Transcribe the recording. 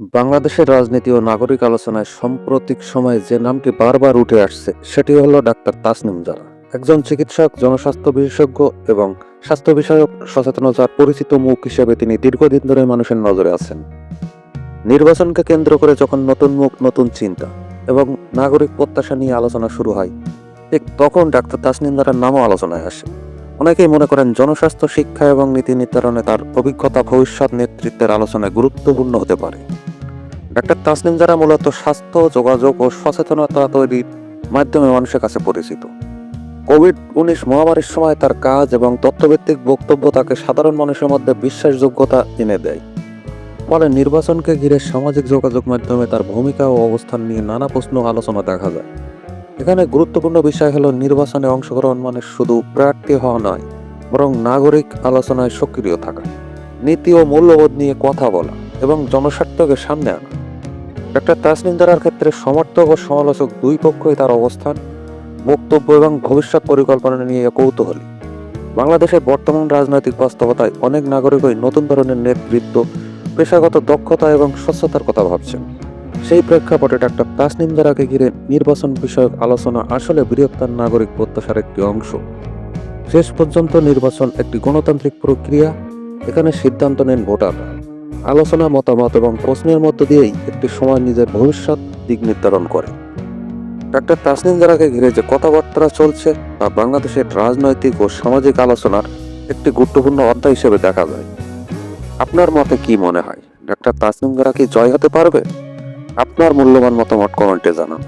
বাংলাদেশের রাজনীতি ও নাগরিক আলোচনায় সাম্প্রতিক সময়ে যে নামটি বারবার উঠে আসছে সেটি হলো ডাক্তার তাসনিম জারা। একজন চিকিৎসক, জনস্বাস্থ্য বিশেষজ্ঞ এবং স্বাস্থ্য বিষয়ক সচেতনতার পরিচিত মুখ হিসেবে তিনি দীর্ঘদিন ধরে মানুষের নজরে আছেন। নির্বাচনকে কেন্দ্র করে যখন নতুন মুখ, নতুন চিন্তা এবং নাগরিক প্রত্যাশা নিয়ে আলোচনা শুরু হয়, ঠিক তখন ডাক্তার তাসনিম জারার নামও আলোচনায় আসে। অনেকেই মনে করেন জনস্বাস্থ্য, শিক্ষা এবং নীতি নির্ধারণে তার অভিজ্ঞতা ভবিষ্যৎ নেতৃত্বের আলোচনায় গুরুত্বপূর্ণ হতে পারে। ডাক্তার তাসনিম জারা মূলত স্বাস্থ্য, যোগাযোগ ও সচেতনতা তৈরির মাধ্যমে মানুষের কাছে পরিচিত। কোভিড-19 মহামারীর সময় তার কাজ এবং তথ্যভিত্তিক বক্তব্য তাকে সাধারণ মানুষের মধ্যে বিশ্বাসযোগ্যতা এনে দেয়। ফলে নির্বাচনকে ঘিরে সামাজিক যোগাযোগ মাধ্যমে তার ভূমিকা ও অবস্থান নিয়ে নানা প্রশ্ন আলোচনা দেখা যায়। এখানে গুরুত্বপূর্ণ বিষয় হলো নির্বাচনে অংশগ্রহণ মানে শুধু প্রার্থী হওয়া নয়, বরং নাগরিক আলোচনায় সক্রিয় থাকা, নীতি ও মূল্যবোধ নিয়ে কথা বলা এবং জনস্বার্থকে সামনে আনা। ডাক্তার তাসনিম জারার ক্ষেত্রে সমর্থক ও সমালোচক দুই পক্ষই তার অবস্থান, বক্তব্য এবং ভবিষ্যৎ পরিকল্পনা নিয়ে কৌতূহলী। বাংলাদেশের বর্তমান রাজনৈতিক বাস্তবতায় অনেক নাগরিকই নতুন ধরনের নেতৃত্ব, পেশাগত দক্ষতা এবং স্বচ্ছতার কথা ভাবছেন। সেই প্রেক্ষাপটে ডাক্তার তাসনিম জারাকে ঘিরে নির্বাচন বিষয়ক আলোচনা আসলে বৃহত্তর নাগরিক প্রত্যাশার একটি অংশ। শেষ পর্যন্ত নির্বাচন একটি গণতান্ত্রিক প্রক্রিয়া। এখানে সিদ্ধান্ত নেন ভোটাররা। আলোচনা, মতামত এবং প্রশ্নের মধ্য দিয়েই একটি সময় নিজের ভবিষ্যৎ দিক নির্ধারণ করে। ডাক্তার তাসনিম জারাকে ঘিরে যে কথাবার্তা চলছে তা বাংলাদেশের রাজনৈতিক ও সামাজিক আলোচনার একটি গুরুত্বপূর্ণ অধ্যায় হিসেবে দেখা যায়। আপনার মতে কি মনে হয়, ডাক্তার তাসনিম জারা কি জয় হতে পারবে? আপনার মূল্যবান মতামত কমেন্টে জানান।